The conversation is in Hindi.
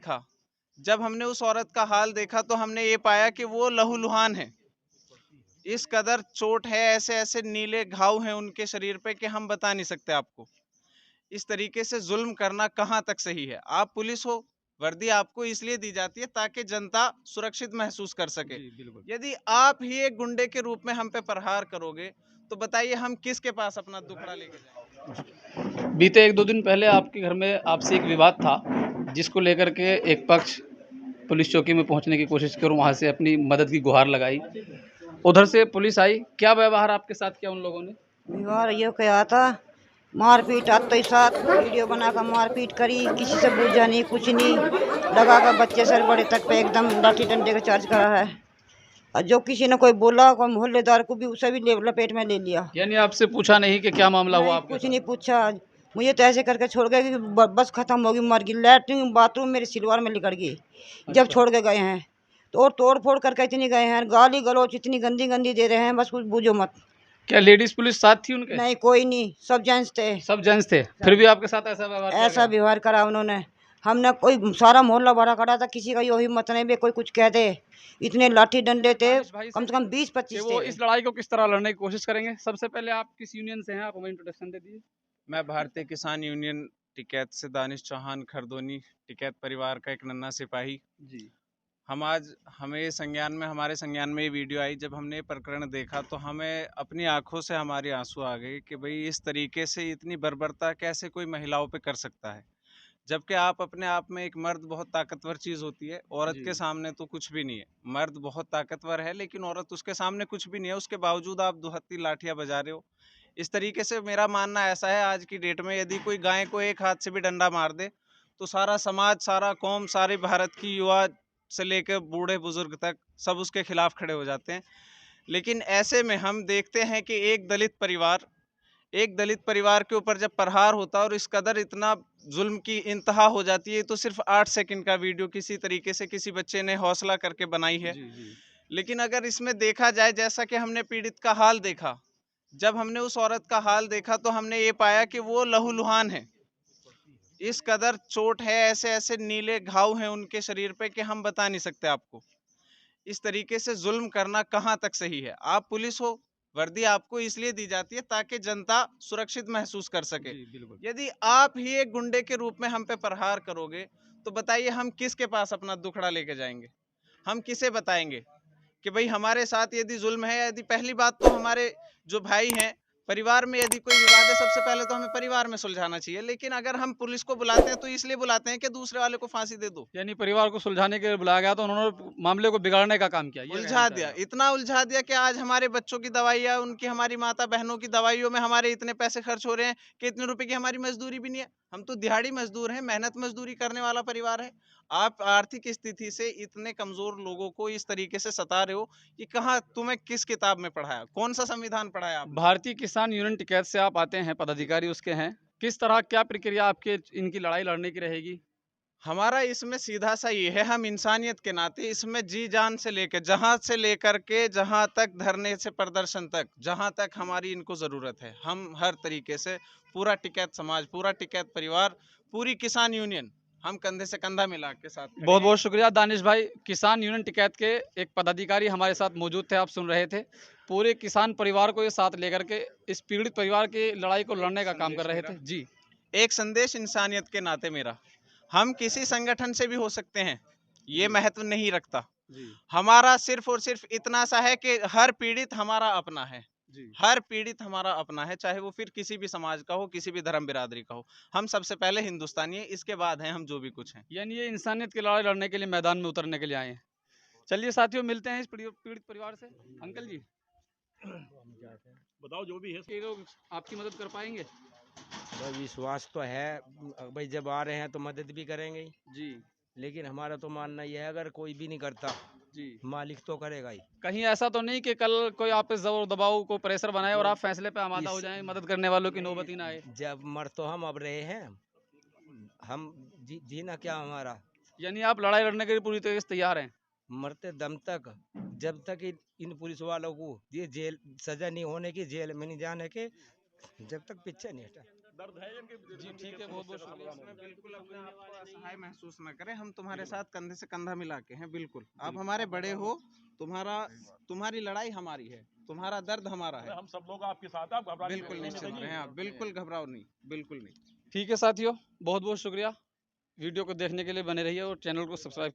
देखा, जब हमने उस औरत का हाल देखा तो हमने ये पाया कि वो लहूलुहान है। इस कदर चोट है, ऐसे ऐसे नीले घाव हैं उनके शरीर पे कि हम बता नहीं सकते आपको। इस तरीके से जुल्म करना कहाँ तक सही है? आप पुलिस हो, वर्दी आपको इसलिए दी जाती है ताकि जनता सुरक्षित महसूस कर सके। जी, बिल्कुल। यदि आप ही एक गुंडे के रूप में हम पे प्रहार करोगे तो बताइए हम किसके पास अपना दुखड़ा लेके जाएंगे? बीते 1-2 दिन पहले आपके घर में आपसे एक विवाद था, जिसको लेकर के एक पक्ष पुलिस चौकी में पहुंचने की कोशिश की और वहां से अपनी मदद की गुहार लगाई। उधर से पुलिस आई, क्या व्यवहार आपके साथ किया उन लोगों ने? व्यवहार ये क्या था, मारपीट आते ही साथ वीडियो बनाकर मारपीट करी, किसी से पूछा नहीं, कुछ नहीं, लगाकर बच्चे से बड़े तक पे एकदम लाठी डंडे का चार्ज करा है। और जो किसी ने कोई बोला, कोई मोहल्लेदार को भी, उसे भी लपेट में ले लिया। यानी आपसे पूछा नहीं कि क्या मामला हुआ नहीं, आपके कुछ साथ? नहीं पूछा। मुझे तो ऐसे करके छोड़ गए कि बस खत्म होगी, मर गई। लैट्रिन बाथरूम मेरे सिलवार में लिकड़ गई जब अच्छा। छोड़ के गए हैं। तो और तोड़ फोड़ करके इतनी गए हैं, गाली गलौच इतनी गंदी गंदी दे रहे हैं, बस कुछ बूझो मत। क्या लेडीज पुलिस साथ थी उनके? नहीं, कोई नहीं, सब जेंट्स थे। सब जेंट्स थे, फिर भी आपके साथ ऐसा व्यवहार किया ऐसा गया? व्यवहार करा उन्होंने। हमने कोई सारा मोहल्ला भरा खड़ा था, किसी का यही मत नहीं बे कोई कुछ कह दे। इतने लाठी डंडे थे, दानिश भाई कम से से कम कि 20-25 वो थे। इस लड़ाई को किस तरह लड़ने की कोशिश करेंगे। सबसे पहले आप किस यूनियन से हैं, आप हमें इंट्रोडक्शन दे दीजिए। मैं भारतीय किसान यूनियन टिकैत से दानिश चौहान खरदोनी, टिकैत परिवार का एक नन्हा सिपाही। जी। हम आज हमें संज्ञान में हमारे संज्ञान में ये वीडियो आई, जब हमने ये प्रकरण देखा तो हमें अपनी आंखों से हमारे आंसू आ गए कि भाई इस तरीके से इतनी बर्बरता कैसे कोई महिलाओं पे कर सकता है। जबकि आप अपने आप में एक मर्द बहुत ताकतवर चीज़ होती है, औरत जी। के सामने तो कुछ भी नहीं है। मर्द बहुत ताकतवर है लेकिन औरत उसके सामने कुछ भी नहीं है, उसके बावजूद आप दुहत्ती लाठियां बजा रहे हो। इस तरीके से मेरा मानना ऐसा है, आज की डेट में यदि कोई गाय को एक हाथ से भी डंडा मार दे तो सारा समाज, सारा कौम, सारे भारत की युवा से लेकर बूढ़े बुजुर्ग तक सब उसके खिलाफ खड़े हो जाते हैं। लेकिन ऐसे में हम देखते हैं कि एक दलित परिवार के ऊपर जब प्रहार होता है और इस कदर इतना जुल्म की इंतहा हो जाती है, तो सिर्फ 8 सेकंड का वीडियो किसी तरीके से किसी बच्चे ने हौसला करके बनाई है। जी, जी। लेकिन अगर इसमें देखा जाए, जैसा कि हमने पीड़ित का हाल देखा, जब हमने उस औरत का हाल देखा तो हमने ये पाया कि वो लहूलुहान है। इस कदर चोट है, ऐसे ऐसे नीले घाव हैं उनके शरीर पे कि हम बता नहीं सकते आपको। इस तरीके से जुल्म करना कहाँ तक सही है? आप पुलिस हो, वर्दी आपको इसलिए दी जाती है ताकि जनता सुरक्षित महसूस कर सके। जी, बिल्कुल। यदि आप ही एक गुंडे के रूप में हम पे प्रहार करोगे तो बताइए हम किसके पास अपना दुखड़ा लेके जाएंगे? हम किसे बताएंगे कि भाई हमारे साथ यदि जुल्म है? यदि पहली बात तो हमारे जो भाई हैं, परिवार में यदि कोई विवाद है, सबसे पहले तो हमें परिवार में सुलझाना चाहिए। लेकिन अगर हम पुलिस को बुलाते हैं तो इसलिए बुलाते हैं कि दूसरे वाले को फांसी दे दो। यानी परिवार को सुलझाने के लिए बुलाया गया तो उन्होंने मामले को बिगाड़ने का काम किया, ये कहना उलझा चाह दिया, रहे हैं इतना उलझा दिया कि आज हमारे बच्चों की दवाइयाँ, उनकी, हमारी माता बहनों की दवाइयों में हमारे इतने पैसे खर्च हो रहे हैं कि इतने रुपए की हमारी मजदूरी भी नहीं है। हम तो दिहाड़ी मजदूर हैं, मेहनत मजदूरी करने वाला परिवार है। आप आर्थिक स्थिति से इतने कमजोर लोगों को इस तरीके से सता रहे हो कि कहाँ, तुम्हें किस किताब में पढ़ाया, कौन सा संविधान पढ़ाया आप। आपने? भारतीय किसान यूनियन टिकैत से आप आते हैं, पदाधिकारी उसके हैं। किस तरह क्या प्रक्रिया आपके इनकी लड़ाई लड़ने की रहेगी? हमारा इसमें सीधा सा ये है, हम इंसानियत के नाते इसमें जी जान से लेकर के जहाँ तक धरने से प्रदर्शन तक, जहाँ तक हमारी इनको ज़रूरत है, हम हर तरीके से पूरा टिकैत समाज, पूरा टिकैत परिवार, पूरी किसान यूनियन, हम कंधे से कंधा मिला के साथ खड़े बहुत हैं। बहुत शुक्रिया दानिश भाई। किसान यूनियन टिकैत के एक पदाधिकारी हमारे साथ मौजूद थे, आप सुन रहे थे। पूरे किसान परिवार को ये साथ लेकर के इस पीड़ित परिवार की लड़ाई को लड़ने का काम कर रहे थे जी। एक संदेश इंसानियत के नाते मेरा, हम किसी संगठन से भी हो सकते हैं, ये जी। महत्व नहीं रखता। जी। हमारा सिर्फ और सिर्फ इतना सा है कि हर पीड़ित हमारा अपना है। जी। हर पीड़ित हमारा अपना है, चाहे वो फिर किसी भी समाज का हो, किसी भी धर्म बिरादरी का हो। हम सबसे पहले हिंदुस्तानी है, इसके बाद हैं हम जो भी कुछ हैं। यानी ये इंसानियत की लड़ाई लड़ने के लिए मैदान में उतरने के लिए आए हैं। चलिए साथियों, मिलते हैं इस पीड़ित परिवार से। अंकल जी, बताओ जो भी है। ये लोग आपकी मदद कर पाएंगे? भाई विश्वास तो है, भाई जब आ रहे हैं तो मदद भी करेंगे ही। जी। लेकिन हमारा तो मानना यह है, अगर कोई भी नहीं करता जी। मालिक तो करेगा ही। कहीं ऐसा तो नहीं कि कल कोई आप पे जोर दबाव को प्रेशर बनाए और आप फैसले पे आमादा हो इस जाएं, मदद करने वालों की नौबत ही ना आए? जब मर तो हम अब रहे हैं, हम जीना क्या हमारा। यानी आप लड़ाई लड़ने के लिए पूरी तरीके से तैयार हैं? मरते दम तक, जब तक इन पुलिस वालों को ये जेल सजा नहीं होने की, जेल में नहीं जाने के, जब तक पीछे नहीं हटा। दर्द है इनके जी ठीक है, बहुत बहुत शुक्रिया। इसमें बिल्कुल अपने आप को असहाय महसूस न करें, हम तुम्हारे साथ कंधे से कंधा मिला के हैं। बिल्कुल आप हमारे बड़े हो, तुम्हारी लड़ाई हमारी है, तुम्हारा दर्द हमारा है। हम सब लोग आपके साथ हैं, आप घबराने की बिल्कुल जरूरत निश्चित नहीं रहें है। आप, बिल्कुल घबराओ नहीं, बिल्कुल नहीं। ठीक है साथियों, बहुत बहुत शुक्रिया वीडियो को देखने के लिए। बने रहिए और चैनल को सब्सक्राइब